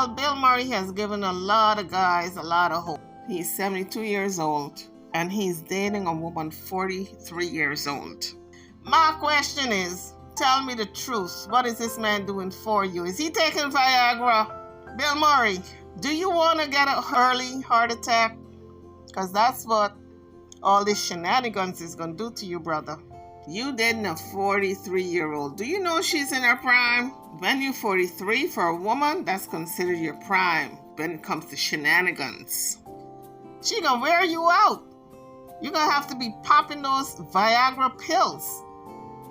Well, Bill Murray has given a lot of guys a lot of hope. He's 72 years old, and he's dating a woman 43 years old. My question is, tell me the truth. What is this man doing for you? Is he taking Viagra? Bill Murray, do you want to get an early heart attack? Because that's what all this shenanigans is going to do to you, brother. You dating a 43-year-old. Do you know she's in her prime? When you're 43, for a woman, that's considered your prime when it comes to shenanigans. She gonna wear you out. You're gonna have to be popping those Viagra pills.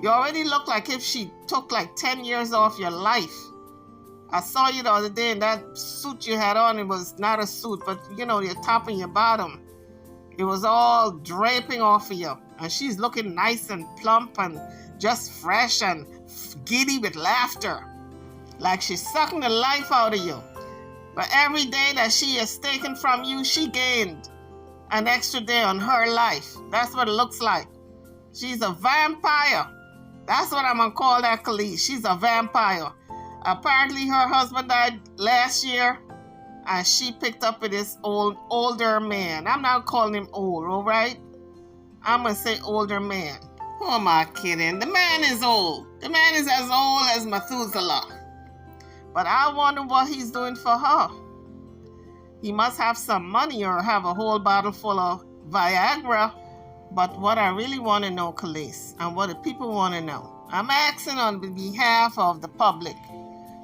You already look like if she took like 10 years off your life. I saw you the other day in that suit you had on. It was not a suit, but you know, your top and your bottom. It was all draping off of you. And she's looking nice and plump and just fresh and giddy with laughter. Like she's sucking the life out of you. But every day that she is taken from you, she gained an extra day on her life. That's what it looks like. She's a vampire. That's what I'm going to call that, Kelis. She's a vampire. Apparently her husband died last year, and she picked up with this older man. I'm not calling him old, all right? I'm going to say older man. Who am I kidding? The man is old. The man is as old as Methuselah. But I wonder what he's doing for her. He must have some money or have a whole bottle full of Viagra. But what I really want to know, Kelis, and what the people want to know, I'm asking on behalf of the public.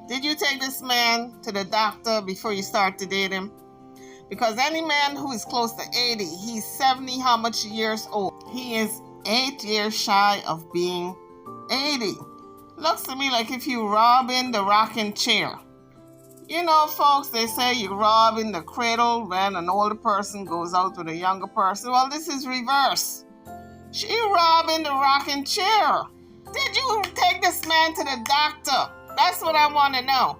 Did you take this man to the doctor before you start to date him? Because any man who is close to 80, he's 70 how much years old? He is 8 years shy of being 80. Looks to me like if you robbing the rocking chair. You know, folks, they say you robbing the cradle when an older person goes out with a younger person. Well, this is reverse. She robbing the rocking chair. Did you take this man to the doctor? That's what I want to know.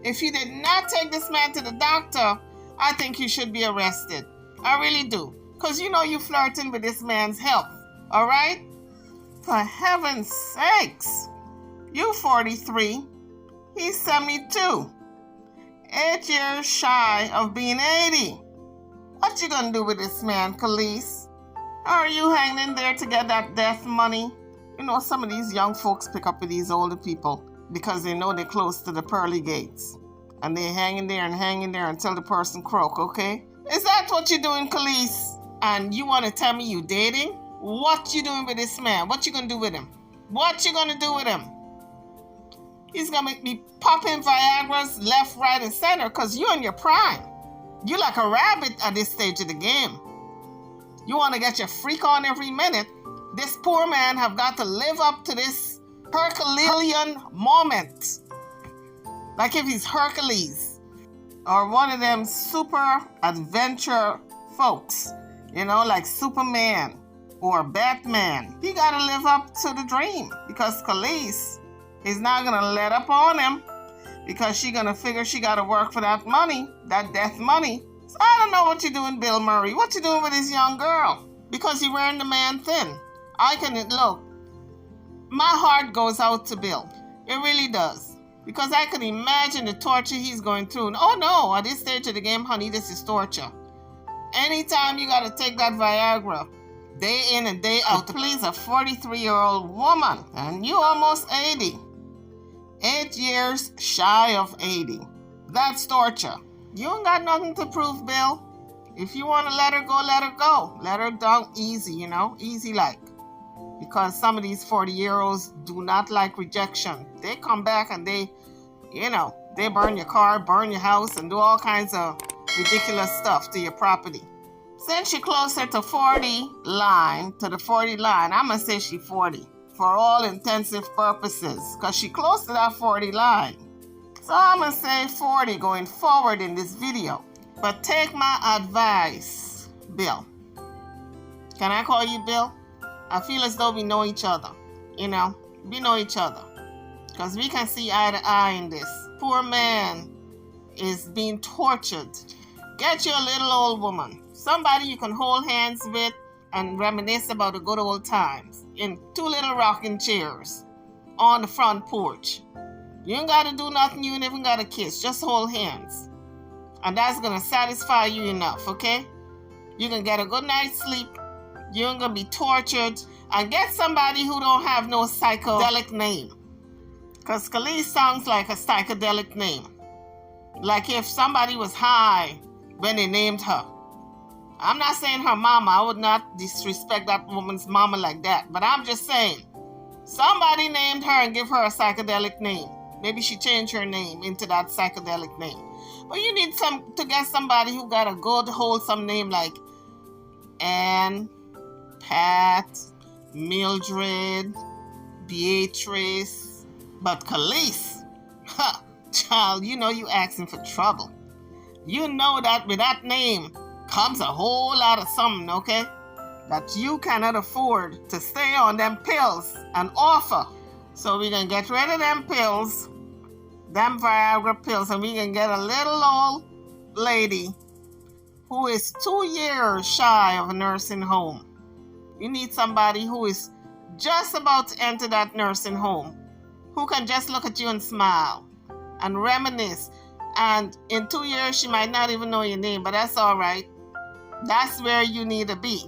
If you did not take this man to the doctor, I think you should be arrested. I really do. Because you know you're flirting with this man's health. All right? For heaven's sakes. You 43. He's 72. 8 years shy of being 80. What you gonna do with this man, Kelis? Are you hanging in there to get that death money? You know, some of these young folks pick up with these older people because they know they're close to the pearly gates. And they're hanging there until the person croak, okay? Is that what you're doing, Kelis? And you want to tell me you dating? What you doing with this man? What you gonna do with him? What you gonna do with him? He's gonna make me popping Viagra's left, right, and center because you're in your prime. You like a rabbit at this stage of the game. You want to get your freak on every minute. This poor man have got to live up to this Herculean moment. Like if he's Hercules or one of them super adventure folks, you know, like Superman or Batman. He got to live up to the dream because Kelis is not going to let up on him because she going to figure she got to work for that money, that death money. So I don't know what you're doing, Bill Murray. What you doing with this young girl? Because you're wearing the man thin. I can, look, my heart goes out to Bill. It really does. Because I can imagine the torture he's going through. Oh no, at this stage of the game, honey, this is torture. Anytime you got to take that Viagra, day in and day out, to please a 43-year-old woman, and you almost 80. 8 years shy of 80. That's torture. You ain't got nothing to prove, Bill. If you want to let her go, let her go. Let her down easy, you know, easy like. Because some of these 40-year-olds do not like rejection. They come back and they, you know, they burn your car, burn your house, and do all kinds of ridiculous stuff to your property. Since you're closer to 40 line, I'm going to say she's 40 for all intensive purposes because she's close to that 40 line. So I'm going to say 40 going forward in this video. But take my advice, Bill. Can I call you Bill? I feel as though we know each other. You know, we know each other. Because we can see eye to eye in this. Poor man is being tortured. Get you a little old woman. Somebody you can hold hands with and reminisce about the good old times. In 2 little rocking chairs on the front porch. You ain't got to do nothing. You ain't even got to kiss. Just hold hands. And that's going to satisfy you enough, okay? You can get a good night's sleep. You ain't going to be tortured. And get somebody who don't have no psychedelic name. Because Kelis sounds like a psychedelic name. Like if somebody was high when they named her. I'm not saying her mama. I would not disrespect that woman's mama like that. But I'm just saying, somebody named her and give her a psychedelic name. Maybe she changed her name into that psychedelic name. But you need to get somebody who got a good, wholesome name like Anne, Pat, Mildred, Beatrice. But Kelis, child, you know you asking for trouble. You know that with that name comes a whole lot of something, okay? That you cannot afford to stay on them pills and offer. So we can get rid of them pills, them Viagra pills, and we can get a little old lady who is 2 years shy of a nursing home. You need somebody who is just about to enter that nursing home, who can just look at you and smile and reminisce. And in 2 years, she might not even know your name, but that's all right. That's where you need to be.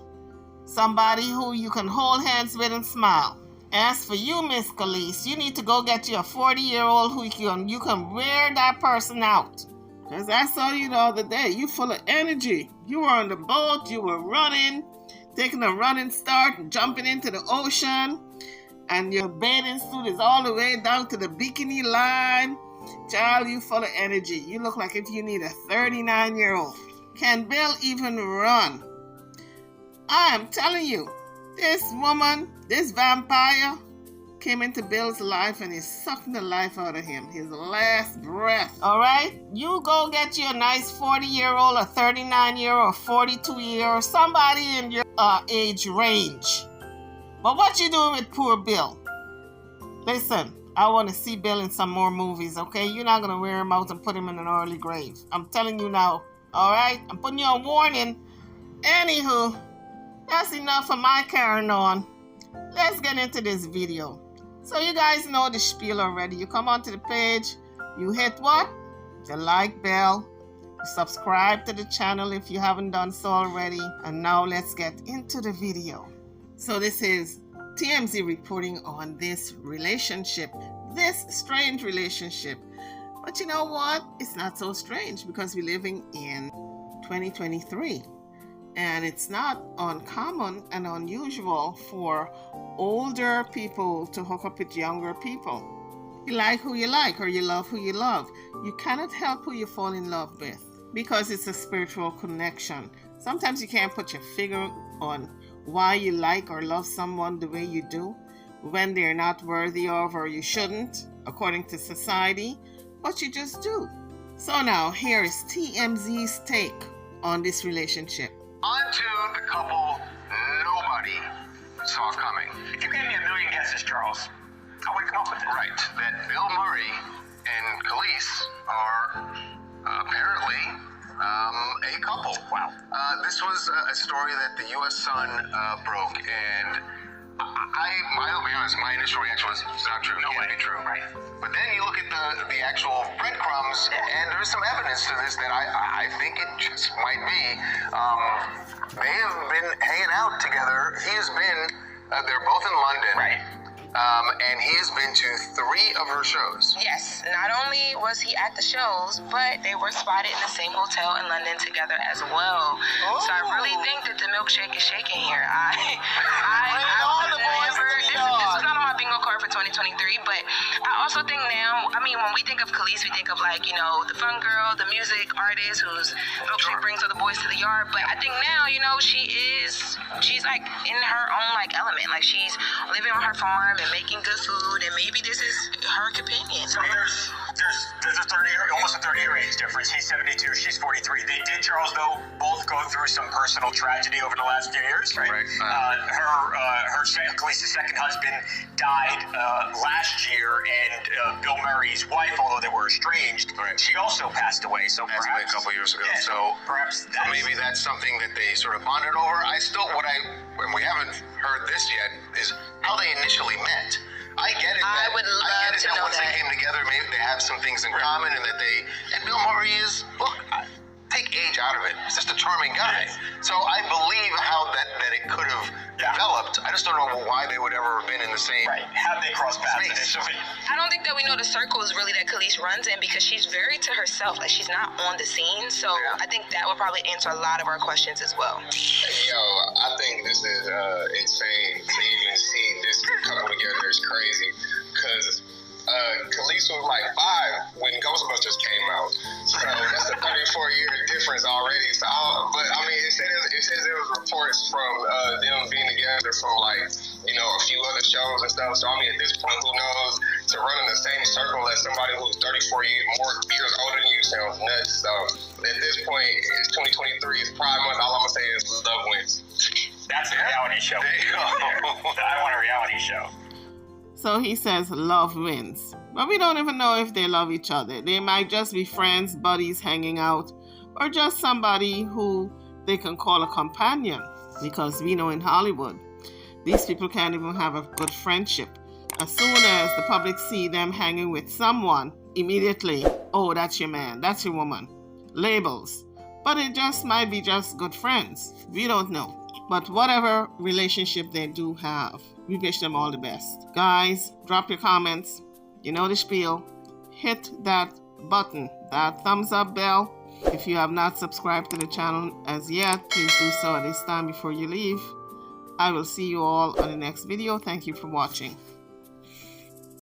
Somebody who you can hold hands with and smile. As for you, Miss Kelis, you need to go get you a 40-year-old who you can wear that person out. Because I saw you the other day. You full of energy. You were on the boat. You were running, taking a running start and jumping into the ocean. And your bathing suit is all the way down to the bikini line. Child, you full of energy. You look like if you need a 39-year-old. Can Bill even run? I am telling you, this woman, this vampire, came into Bill's life and is sucking the life out of him. His last breath. All right? You go get you a nice 40-year-old, a 39-year-old, a 42-year-old, somebody in your age range. But what you doing with poor Bill? Listen, I want to see Bill in some more movies, okay? You're not going to wear him out and put him in an early grave. I'm telling you now, all right? I'm putting you on warning. Anywho, that's enough of my carrying on. Let's get into this video. So you guys know the spiel already. You come onto the page, you hit what? The like bell. You subscribe to the channel if you haven't done so already. And now let's get into the video. So this is TMZ reporting on this relationship, this strange relationship. But you know what? It's not so strange because we're living in 2023. And it's not uncommon and unusual for older people to hook up with younger people. You like who you like or you love who you love. You cannot help who you fall in love with because it's a spiritual connection. Sometimes you can't put your finger on why you like or love someone the way you do when they're not worthy of or you shouldn't, according to society, but you just do. So now, here is TMZ's take on this relationship. On to the couple nobody saw coming. If you gave me a million guesses, Charles, I would come up with it. Right, that Bill Murray and Kelis are apparently a couple. Wow. This was a story that the U.S. Sun broke, and I'll be honest, my initial reaction was, it's not true, it can't be true. Right. But then you look at the actual breadcrumbs, and there's some evidence to this that I think it just might be. They have been hanging out together. He has been, they're both in London. Right. And he has been to 3 of her shows. Yes, not only was he at the shows, but they were spotted in the same hotel in London together as well. Oh. So I really think that the milkshake is shaking here. Bring all the boys to the this yard. is not on my bingo card for 2023, but I also think now, I mean, when we think of Kelis, we think of like, you know, the fun girl, the music artist whose milkshake brings all the boys to the yard. But I think now, you know, she's like in her own like element. Like she's living on her farm and making good food, and maybe this is her companion. So there's a 30-year, almost a 30-year age difference. He's 72, she's 43. They did, Charles, though, both go through some personal tragedy over the last few years. Right. Kelis' second husband died last year, and Bill Murray's wife, although they were estranged, she also passed away. So That's perhaps a couple years ago. Yeah, so perhaps maybe that's something that they sort of bonded over. And we haven't heard this yet, is how they initially met. I get it. I would love to know once that. they came together, maybe they have some things in common, and that Bill Murray is, look, a charming guy. So I believe how that it could have developed. I just don't know why they would ever have been in the same. Right. How they cross paths initially. I don't think that we know the circles really that Kelis runs in because she's very to herself. Like, she's not on the scene. So I think that would probably answer a lot of our questions as well. Yo, I think this is insane to even see this couple together is crazy. Because Kelis was like 5 when Ghostbusters came out. So that's a 34-year difference already. So, but I mean, it says there was reports from them being together from like, you know, a few other shows and stuff. So I mean, at this point, who knows? To run in the same circle as somebody who's 34 years older than you sounds nuts. So at this point, it's 2023. It's Pride Month. All I'm gonna say is love wins. That's a reality show. I want a reality show. So he says love wins. But we don't even know if they love each other. They might just be friends, buddies hanging out, or just somebody who they can call a companion. Because we know in Hollywood, these people can't even have a good friendship. As soon as the public see them hanging with someone, immediately, oh, that's your man, that's your woman. Labels. But it just might be just good friends. We don't know. But whatever relationship they do have, we wish them all the best. Guys, drop your comments. You know the spiel. Hit that button, that thumbs up bell. If you have not subscribed to the channel as yet, please do so at this time before you leave. I will see you all on the next video. Thank you for watching.